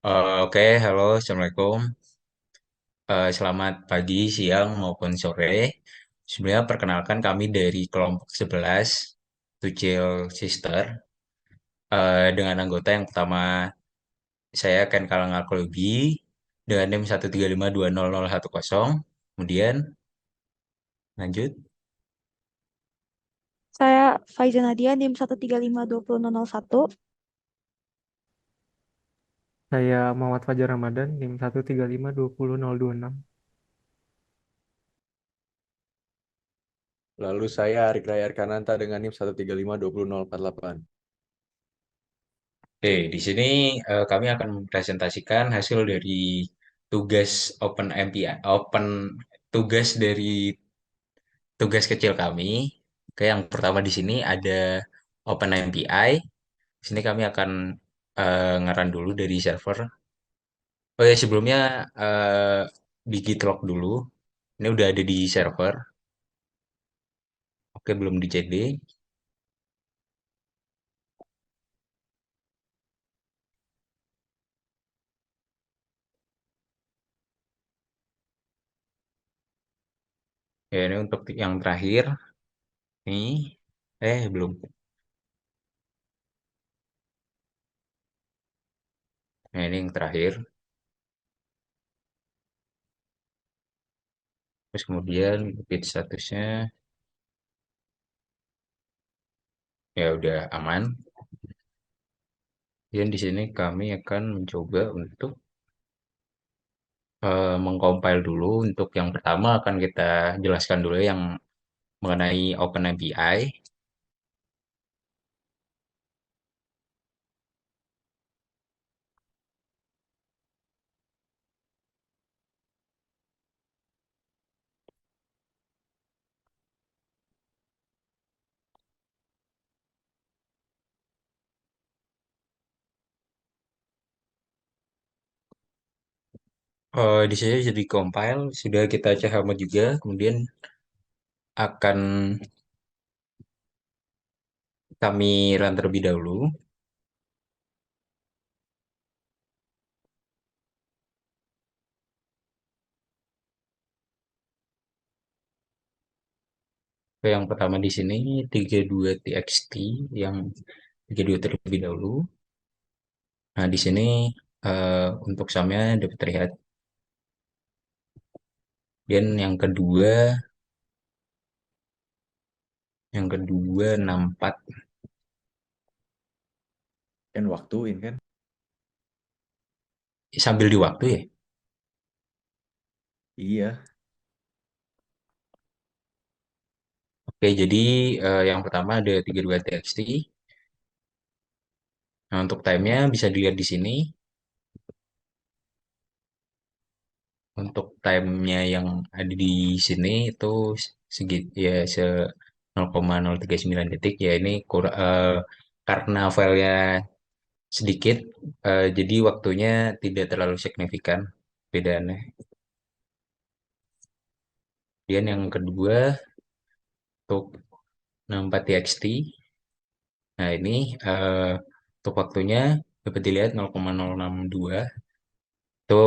Oke, halo, Assalamualaikum. Selamat pagi, siang, maupun sore. Sebenarnya perkenalkan kami dari kelompok 11, Tuchel Sister. Dengan anggota yang pertama, saya Ken Kalangalkolobi, dengan NIM 135200110. Kemudian, lanjut. Saya Faiza Nadia, NIM 1352001. Saya Muhammad Fajar Ramadan, NIM 135200206. Lalu saya Arik Rayar Kananta dengan NIM 1352048. Oke, di sini kami akan mempresentasikan hasil dari tugas Open MPI, tugas dari tugas kecil kami. Oke, yang pertama di sini ada OpenMPI. Di sini kami akan ngeran dulu dari server. Oh ya, sebelumnya eh, di Gitlog dulu. Ini udah ada di server. Oke, belum di CD. Ya, ini untuk yang terakhir. Ini, belum. Nah, ini yang terakhir. Terus kemudian update statusnya. Ya, udah aman. Dan di sini kami akan mencoba untuk mengcompile dulu. Untuk yang pertama akan kita jelaskan dulu yang mengenai OpenAPI. Di sini jadi compile, sudah kita cek hama juga, kemudian akan kami run terlebih dahulu. Oke, yang pertama di sini 32txt, yang 32 terlebih dahulu. Nah, di sini untuk sumnya dapat terlihat. Dan yang kedua 64 Kan waktuin kan? sambil di waktu ya. Iya. Oke, jadi yang pertama ada 32txt. Nah, untuk time-nya bisa dilihat di sini. Untuk time-nya yang ada di sini itu segit ya 0,039 detik ya, ini karena filenya sedikit, jadi waktunya tidak terlalu signifikan bedanya. Kemudian yang kedua untuk 64txt. Nah, ini untuk waktunya dapat dilihat 0,062, itu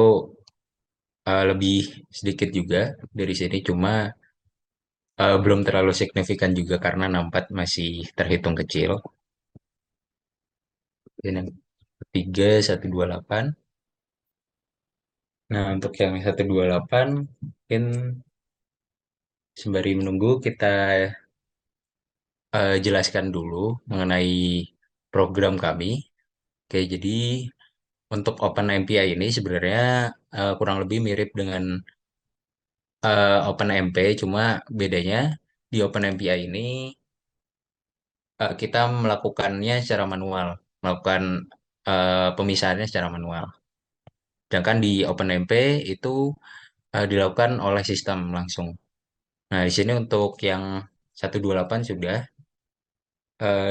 lebih sedikit juga dari sini, cuma belum terlalu signifikan juga karena 64 masih terhitung kecil. Dan yang ketiga 128. Nah, untuk yang 128 mungkin sembari menunggu kita jelaskan dulu mengenai program kami. Oke, jadi untuk OpenMPI ini sebenarnya kurang lebih mirip dengan OpenMP, cuma bedanya di OpenMPI ini kita melakukannya secara manual, melakukan pemisahannya secara manual. Sedangkan di OpenMP itu dilakukan oleh sistem langsung. Nah, di sini untuk yang 128 sudah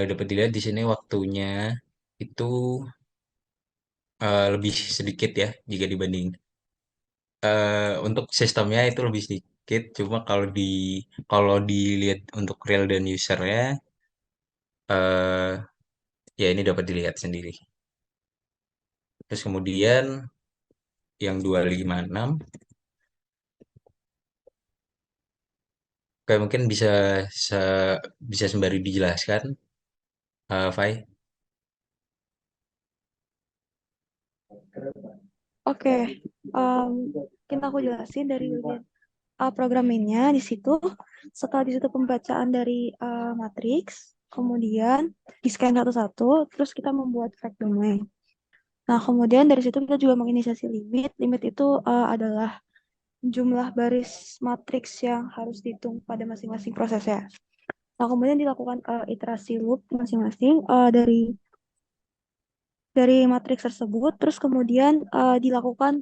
dapat dilihat di sini waktunya itu lebih sedikit ya jika dibanding untuk sistemnya itu lebih sedikit. Cuma kalau dilihat untuk real dan usernya, eh, ya ini dapat dilihat sendiri. Terus kemudian yang 256, kayak mungkin bisa bisa sembari dijelaskan, Fai. Oke, em, mungkin aku jelasin dari bagian programmingnya di situ. Setelah di situ pembacaan dari matriks, kemudian di scan satu-satu, terus kita membuat fact domain. Nah, kemudian dari situ kita juga menginisiasi limit. Limit itu adalah jumlah baris matriks yang harus dihitung pada masing-masing prosesnya. Nah, kemudian dilakukan iterasi loop masing-masing dari matriks tersebut, terus kemudian dilakukan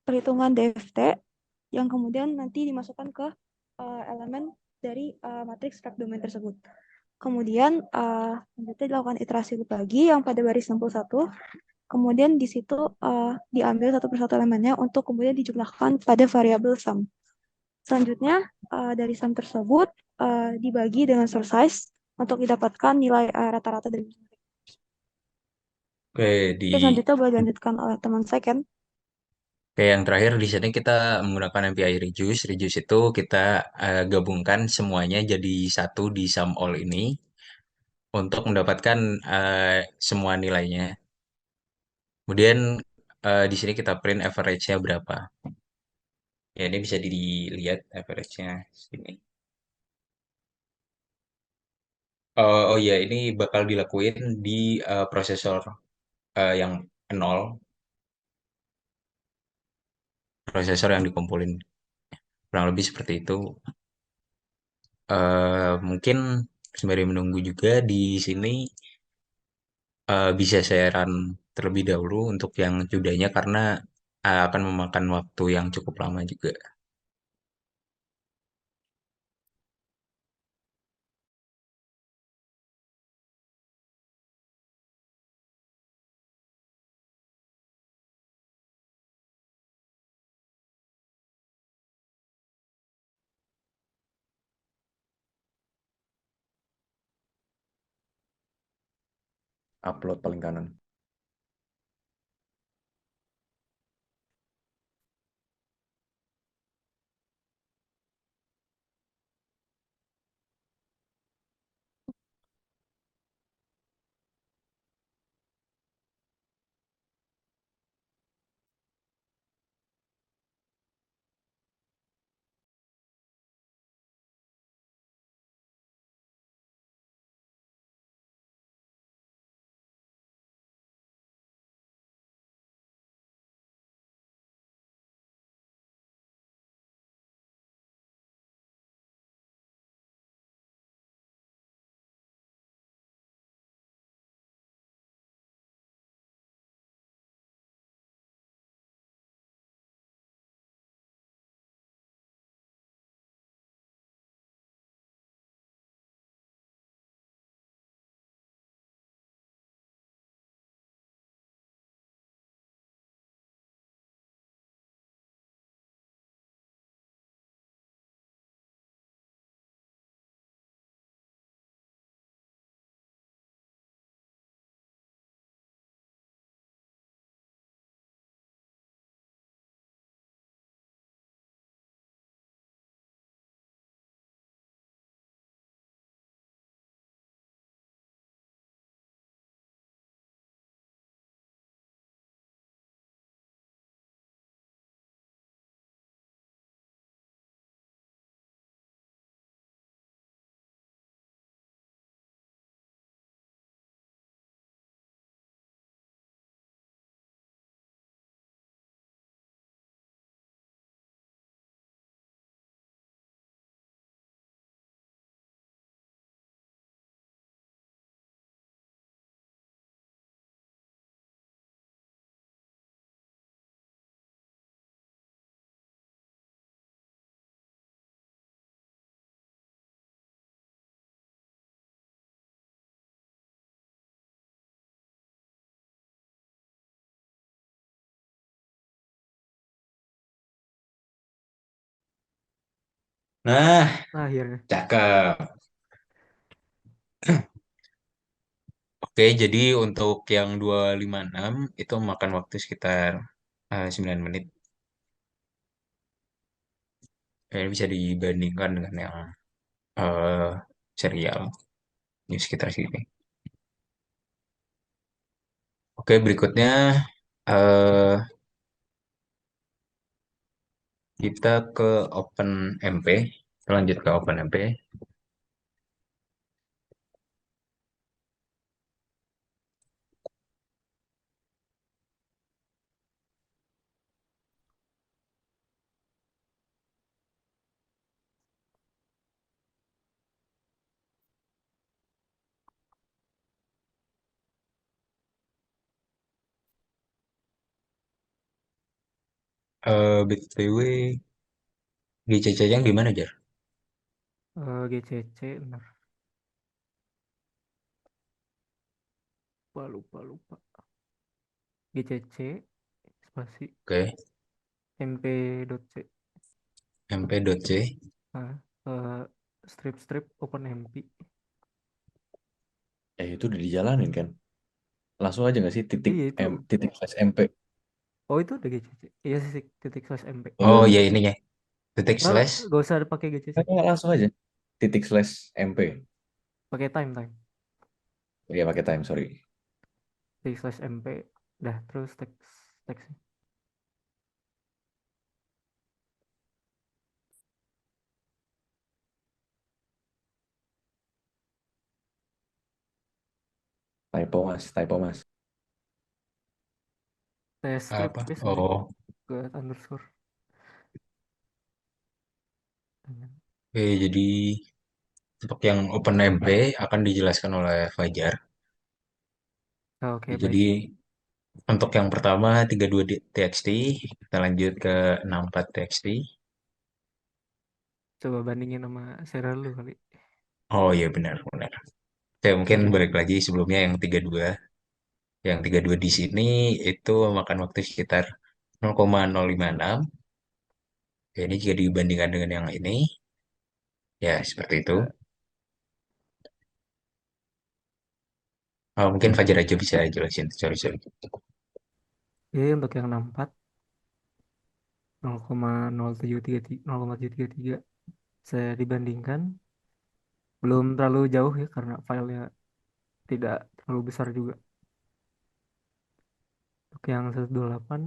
perhitungan DFT yang kemudian nanti dimasukkan ke elemen dari matriks fact domain tersebut. Kemudian lanjutnya dilakukan iterasi loop lagi yang pada baris 61. Kemudian di situ diambil satu persatu elemennya untuk kemudian dijumlahkan pada variabel sum. Selanjutnya dari sum tersebut dibagi dengan source size untuk didapatkan nilai rata-rata dari masing-masing. Oke, Oke, selanjutnya boleh dilanjutkan oleh teman saya, Ken. Oke, yang terakhir di sini kita menggunakan MPI reduce. Reduce itu kita gabungkan semuanya jadi satu di sum all ini untuk mendapatkan semua nilainya. Kemudian di sini kita print average-nya berapa. Ya, ini bisa dilihat average-nya sini. Oh iya, ini bakal dilakuin di prosesor yang nol, prosesor yang dikumpulin. Kurang lebih seperti itu. Mungkin sembari menunggu juga di sini bisa saya run terlebih dahulu untuk yang judanya karena akan memakan waktu yang cukup lama juga. Upload paling kanan. Nah, Nah, akhirnya. cakep. Oke, jadi untuk yang 256 itu makan waktu sekitar 9 menit. Ini bisa dibandingkan dengan yang eh, serial di sekitar sini. Oke, berikutnya eh, kita ke OpenMP. Lanjut ke OpenMP. BTW, GCC-nya gimana, Jar? GCC, benar. Lupa, lupa, lupa. GCC, spasi, Oke, mp.c. mp.c. Nah, strip OpenMP. Itu udah dijalanin kan? Langsung aja nggak sih titik Iya itu. titik slash MP? Oh itu udah GCC. Iya sih titik slash MP. Oh Oh, ya ininya, titik Nggak, slash. gak usah pakai GCC. langsung aja titik slash MP. Pakai time. Iya pakai time, sorry. Titik slash MP. Dah terus teks. Typo mas. Test script Apa? biasa sih. Oh, Ke underscore. oke, jadi untuk yang OpenMP akan dijelaskan oleh Fajar. Oke, baik. Jadi untuk yang pertama 32 txt, kita lanjut ke 64 txt. Coba bandingin sama serial lu kali. Oh iya benar benar. Saya mungkin Oke. balik lagi sebelumnya yang 32. Yang 32 di sini itu makan waktu sekitar 0,056. Ya, ini jika dibandingkan dengan yang ini, ya seperti itu. Eh, Mungkin Fajar aja bisa jelasin. Sorry, sorry. Jadi untuk yang 64 0,0733 saya dibandingkan belum terlalu jauh ya karena filenya tidak terlalu besar juga. Untuk yang 128,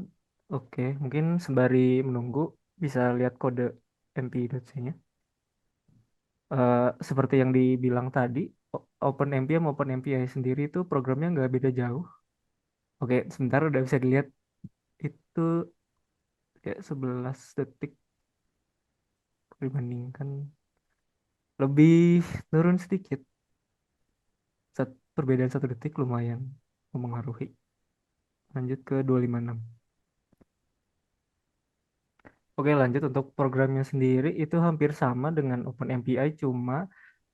oke, mungkin sembari menunggu bisa lihat kode mp.c-nya. Seperti yang dibilang tadi, OpenMP sama OpenMPI sendiri itu programnya nggak beda jauh. Oke, sebentar udah bisa dilihat itu kayak 11 detik dibandingkan lebih turun sedikit. Perbedaan 1 detik lumayan mempengaruhi. Lanjut ke 256. Oke, lanjut untuk programnya sendiri itu hampir sama dengan OpenMPI, cuma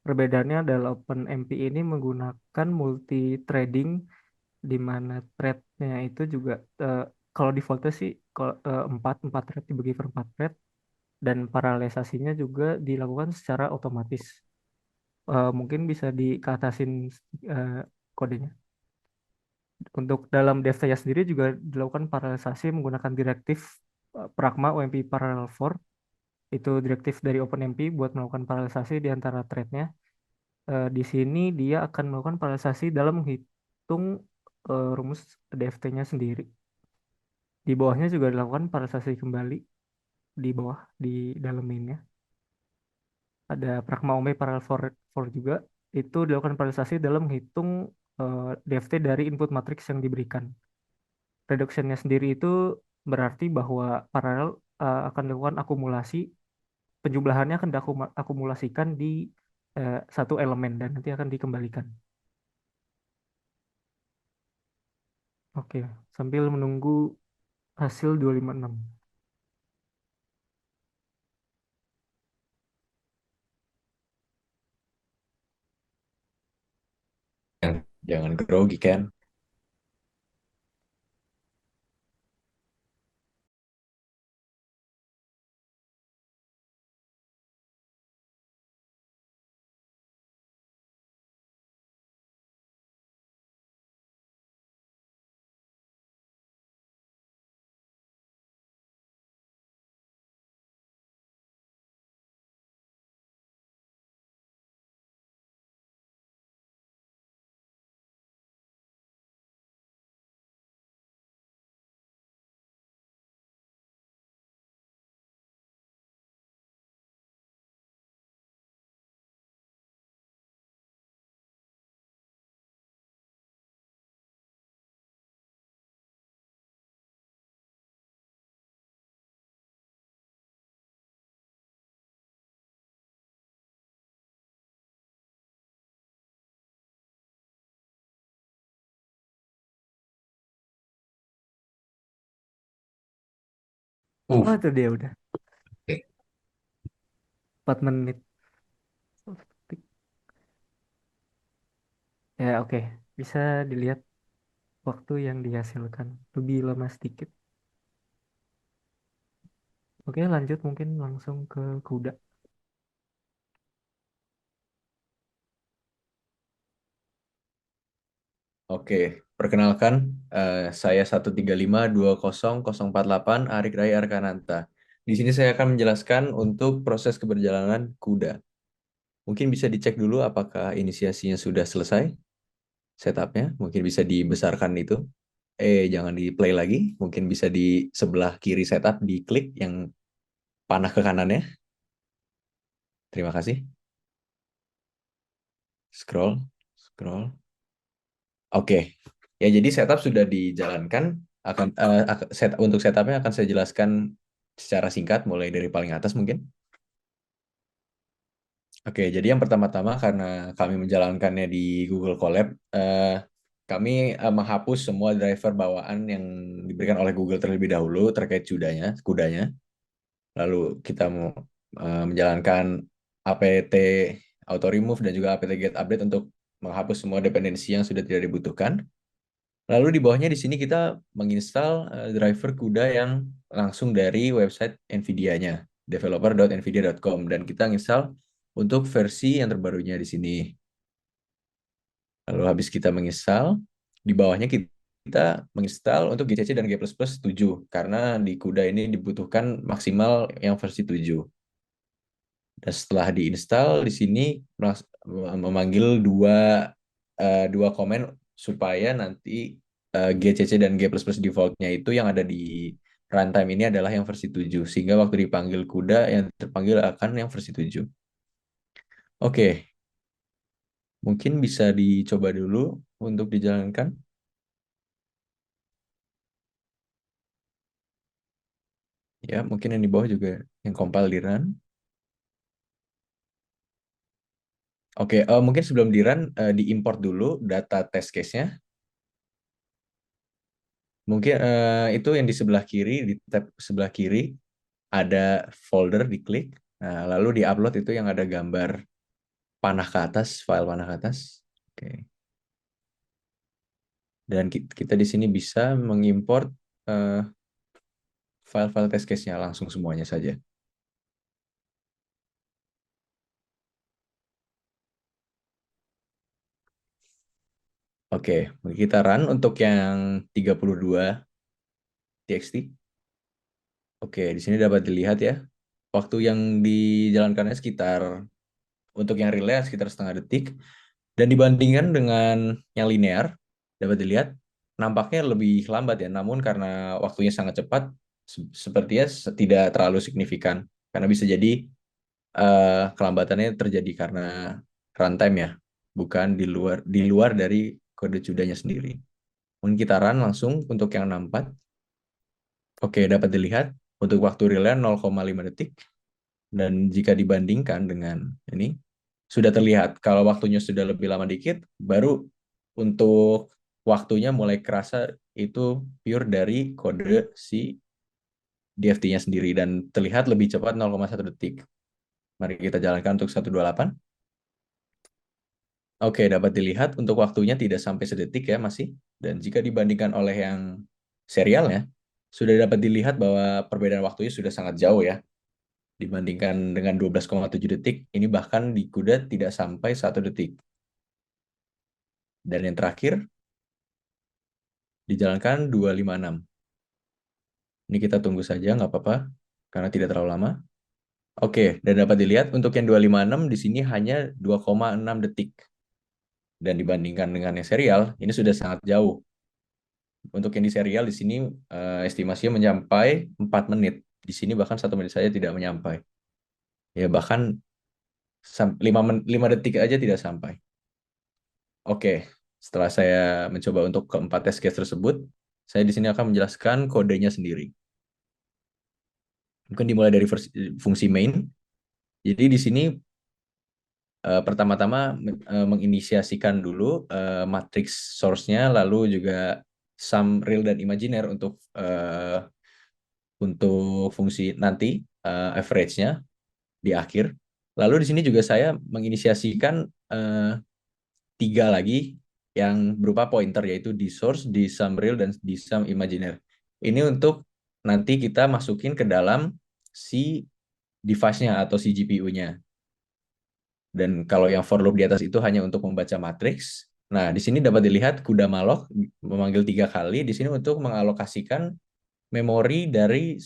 perbedaannya adalah OpenMP ini menggunakan multi threading di mana threadnya itu juga kalau defaultnya sih kalau, 4 thread dibagi per 4 thread dan paralelisasinya juga dilakukan secara otomatis. Mungkin bisa dikatasin eh, kodenya. Untuk dalam DevTaya sendiri juga dilakukan paralelisasi menggunakan direktif Pragma OMP Parallel 4. Itu direktif dari OpenMP buat melakukan paralelisasi di antara threadnya. Di sini dia akan melakukan paralelisasi dalam menghitung rumus DFT-nya sendiri. Di bawahnya juga dilakukan paralelisasi kembali di bawah di dalam mainnya. Ada Pragma OMP Parallel 4 juga. Itu dilakukan paralelisasi dalam menghitung DFT dari input matrix yang diberikan. Reductionnya sendiri itu berarti bahwa paralel akan dilakukan akumulasi, penjumlahannya akan diakumulasikan di satu elemen dan nanti akan dikembalikan. Oke, sambil menunggu hasil 256. Jangan grogi kan? Oh, itu dia udah Oke. 4 menit. Ya, oke. Bisa dilihat waktu yang dihasilkan. Lebih lama sedikit. Oke, lanjut mungkin langsung ke kuda. Oke, perkenalkan, saya 135200048 Arik Rai Arkananta. Di sini saya akan menjelaskan untuk proses keberjalanan kuda. Mungkin bisa dicek dulu apakah inisiasinya sudah selesai, setupnya. Mungkin bisa dibesarkan itu. Jangan di play lagi. Mungkin bisa di sebelah kiri setup, diklik yang panah ke kanannya. Terima kasih. Scroll, scroll. Oke, ya jadi setup sudah dijalankan. Untuk setupnya akan saya jelaskan secara singkat, mulai dari paling atas mungkin. Oke, jadi yang pertama-tama karena kami menjalankannya di Google Colab, kami menghapus semua driver bawaan yang diberikan oleh Google terlebih dahulu terkait kudanya. Lalu kita mau menjalankan apt auto remove dan juga apt get update untuk menghapus semua dependensi yang sudah tidak dibutuhkan. Lalu di bawahnya di sini kita menginstal driver CUDA yang langsung dari website NVIDIA-nya, developer.nvidia.com, dan kita install untuk versi yang terbarunya di sini. Lalu habis kita menginstal, di bawahnya kita menginstal untuk GCC dan G++ 7 karena di CUDA ini dibutuhkan maksimal yang versi 7. Dan setelah diinstal di sini memanggil dua komen supaya nanti GCC dan G++ defaultnya itu yang ada di runtime ini adalah yang versi 7. Sehingga waktu dipanggil CUDA yang terpanggil akan yang versi 7. Oke, mungkin bisa dicoba dulu untuk dijalankan. Ya, mungkin yang di bawah juga yang compile di run. Oke, mungkin sebelum di run, diimport dulu data test case-nya. Mungkin itu yang di sebelah kiri, di tab sebelah kiri ada folder, diklik. Nah, lalu di-upload itu yang ada gambar panah ke atas, file panah ke atas. Oke. Dan kita di sini bisa mengimport file-file test case-nya langsung semuanya saja. Oke, kita run untuk yang 32 txt. Oke, di sini dapat dilihat ya. Waktu yang dijalankannya sekitar, untuk yang relay sekitar setengah detik. Dan dibandingkan dengan yang linear, dapat dilihat nampaknya lebih lambat ya. Namun karena waktunya sangat cepat, sepertinya tidak terlalu signifikan. Karena bisa jadi kelambatannya terjadi karena runtime ya, bukan di luar dari kode CUDA-nya sendiri. Mungkin kita run langsung untuk yang 64. Oke, dapat dilihat untuk waktu relay 0,5 detik. Dan jika dibandingkan dengan ini, sudah terlihat kalau waktunya sudah lebih lama dikit, baru untuk waktunya mulai kerasa itu pure dari kode si DFT-nya sendiri dan terlihat lebih cepat 0,1 detik. Mari kita jalankan untuk 128. Oke, dapat dilihat untuk waktunya tidak sampai sedetik ya masih. Dan jika dibandingkan oleh yang serialnya, sudah dapat dilihat bahwa perbedaan waktunya sudah sangat jauh ya. Dibandingkan dengan 12,7 detik, ini bahkan di kuda tidak sampai 1 detik. Dan yang terakhir, dijalankan 256. Ini kita tunggu saja, nggak apa-apa, karena tidak terlalu lama. Oke, dan dapat dilihat untuk yang 256 di sini hanya 2,6 detik. Dan dibandingkan dengan yang serial, ini sudah sangat jauh. Untuk yang di serial di sini estimasinya mencapai 4 menit. Di sini bahkan 1 menit saja tidak menyampai. Ya bahkan 5 detik aja tidak sampai. Oke, setelah saya mencoba untuk keempat test case tersebut, saya di sini akan menjelaskan kodenya sendiri. Mungkin dimulai dari fungsi main. Jadi di sini pertama-tama menginisiasikan dulu matrix source-nya, lalu juga sum real dan imaginer untuk untuk fungsi nanti average-nya di akhir. Lalu di sini juga saya menginisiasikan 3 lagi yang berupa pointer, yaitu di source, di sum real, dan di sum imaginer. Ini untuk nanti kita masukin ke dalam si device-nya atau si GPU-nya. Dan kalau yang for loop di atas itu hanya untuk membaca matriks. Nah, di sini dapat dilihat kuda malloc memanggil 3 kali di sini untuk mengalokasikan memori dari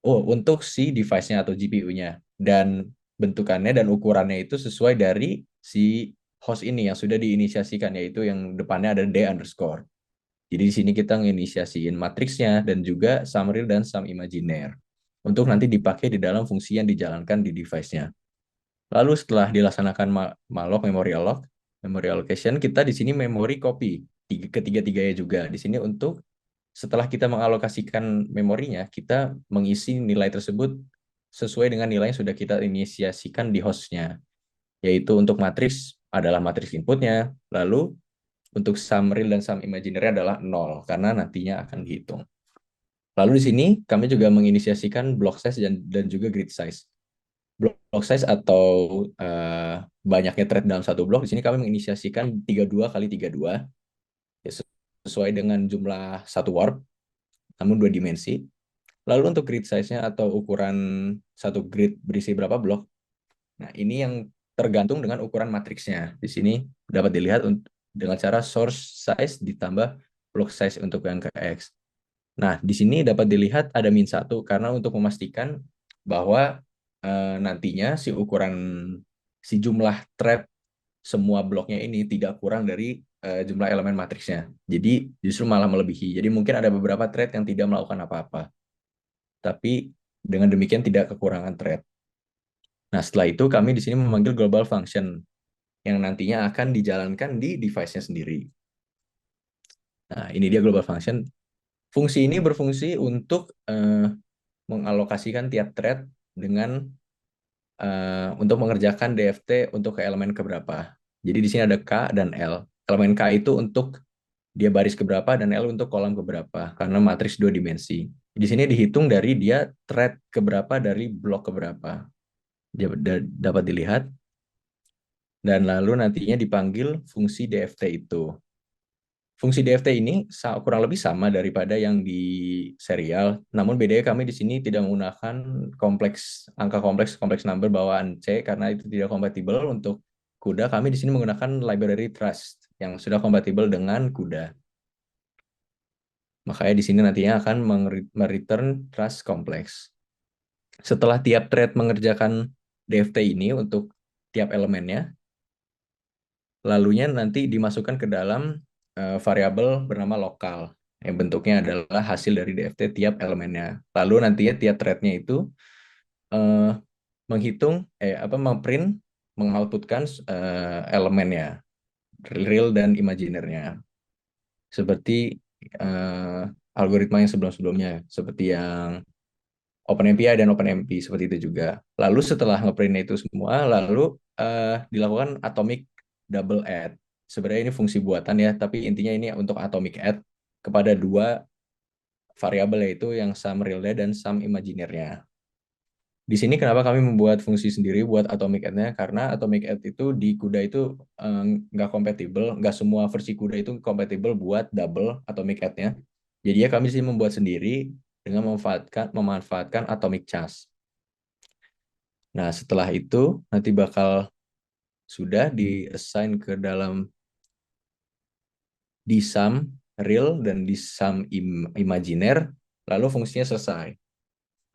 untuk si device-nya atau GPU-nya. Dan bentukannya dan ukurannya itu sesuai dari si host ini yang sudah diinisiasikan, yaitu yang depannya ada D underscore. Jadi di sini kita nginisiasiin matriksnya dan juga sum real dan sum imaginer untuk nanti dipakai di dalam fungsi yang dijalankan di device-nya. Lalu setelah dilaksanakan malloc, memory allocation, kita di sini memory copy ketiga-tiganya juga. Di sini untuk setelah kita mengalokasikan memorinya, kita mengisi nilai tersebut sesuai dengan nilai yang sudah kita inisiasikan di hostnya. Yaitu untuk matriks adalah matriks inputnya, lalu untuk sum real dan sum imaginer adalah 0, karena nantinya akan dihitung. Lalu di sini kami juga menginisiasikan block size dan juga grid size. Block size atau banyaknya thread dalam satu blok, di sini kami menginisiasikan 32 kali 32, ya, sesuai dengan jumlah satu warp, namun 2 dimensi. Lalu untuk grid size-nya atau ukuran satu grid berisi berapa blok, nah ini yang tergantung dengan ukuran matriksnya. Di sini dapat dilihat dengan cara source size ditambah block size untuk yang ke X. Nah, di sini dapat dilihat ada -1 karena untuk memastikan bahwa nantinya si jumlah thread semua bloknya ini tidak kurang dari jumlah elemen matriksnya. Jadi justru malah melebihi. Jadi mungkin ada beberapa thread yang tidak melakukan apa-apa. Tapi dengan demikian tidak kekurangan thread. Nah, setelah itu kami di sini memanggil global function yang nantinya akan dijalankan di device-nya sendiri. Nah, ini dia global function. Fungsi ini berfungsi untuk mengalokasikan tiap thread dengan untuk mengerjakan DFT untuk ke elemen keberapa. Jadi di sini ada K dan L. Elemen K itu untuk dia baris keberapa dan L untuk kolom keberapa karena matriks 2 dimensi. Di sini dihitung dari dia thread keberapa dari blok keberapa. Dapat dilihat. Dan lalu nantinya dipanggil fungsi DFT itu. Fungsi DFT ini kurang lebih sama daripada yang di serial, namun bedanya kami di sini tidak menggunakan angka kompleks number bawaan C karena itu tidak kompatibel untuk CUDA. Kami di sini menggunakan library trust yang sudah kompatibel dengan CUDA. Makanya di sini nantinya akan mereturn trust kompleks. Setelah tiap thread mengerjakan DFT ini untuk tiap elemennya, lalunya nanti dimasukkan ke dalam variabel bernama lokal yang bentuknya adalah hasil dari DFT tiap elemennya. Lalu nantinya tiap threadnya itu mengoutputkan elemennya, real dan imaginernya. Seperti algoritma yang sebelum-sebelumnya, seperti yang OpenMPI dan OpenMP seperti itu juga. Lalu setelah ngeprint itu semua, lalu dilakukan atomic double add. Sebenarnya ini fungsi buatan ya, tapi intinya ini untuk atomic add kepada 2 variabel, yaitu yang sum real-nya dan sum imaginer-nya. Di sini kenapa kami membuat fungsi sendiri buat atomic add-nya? Karena atomic add itu di CUDA itu nggak kompatibel, nggak semua versi CUDA itu kompatibel buat double atomic add-nya. Jadi ya kami sih membuat sendiri dengan memanfaatkan atomic chaos. Nah, setelah itu nanti bakal sudah di-assign ke dalam di sum real dan di sum imaginer, lalu fungsinya selesai.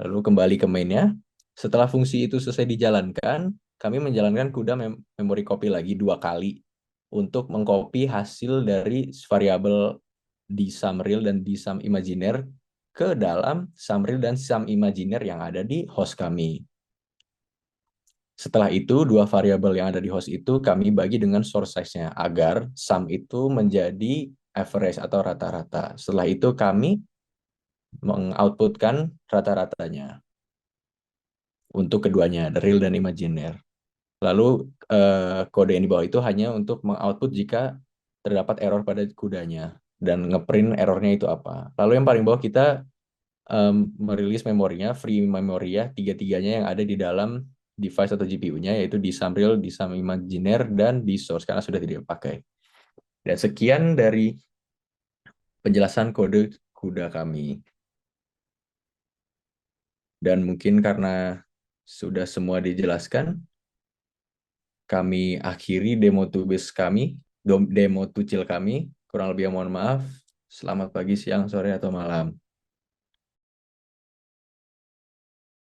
Lalu kembali ke mainnya. Setelah fungsi itu selesai dijalankan, kami menjalankan CUDA memory copy lagi 2 kali untuk mengcopy hasil dari variabel di sum real dan di sum imaginer ke dalam sum real dan sum imaginer yang ada di host kami. Setelah itu, 2 variabel yang ada di host itu kami bagi dengan source size-nya agar sum itu menjadi average atau rata-rata. Setelah itu kami mengoutputkan rata-ratanya untuk keduanya, the real dan imaginer. Lalu kode yang di bawah itu hanya untuk mengoutput jika terdapat error pada kudanya dan ngeprint errornya itu apa. Lalu yang paling bawah kita merilis memorinya, free memory ya, tiga-tiganya yang ada di dalam device atau GPU-nya, yaitu di Samril, di Sam Imaginer, dan di Source, karena sudah tidak dipakai. Dan sekian dari penjelasan kode CUDA kami. Dan mungkin karena sudah semua dijelaskan, kami akhiri demo tubes kami, demo tucil kami. Kurang lebih mohon maaf. Selamat pagi, siang, sore, atau malam.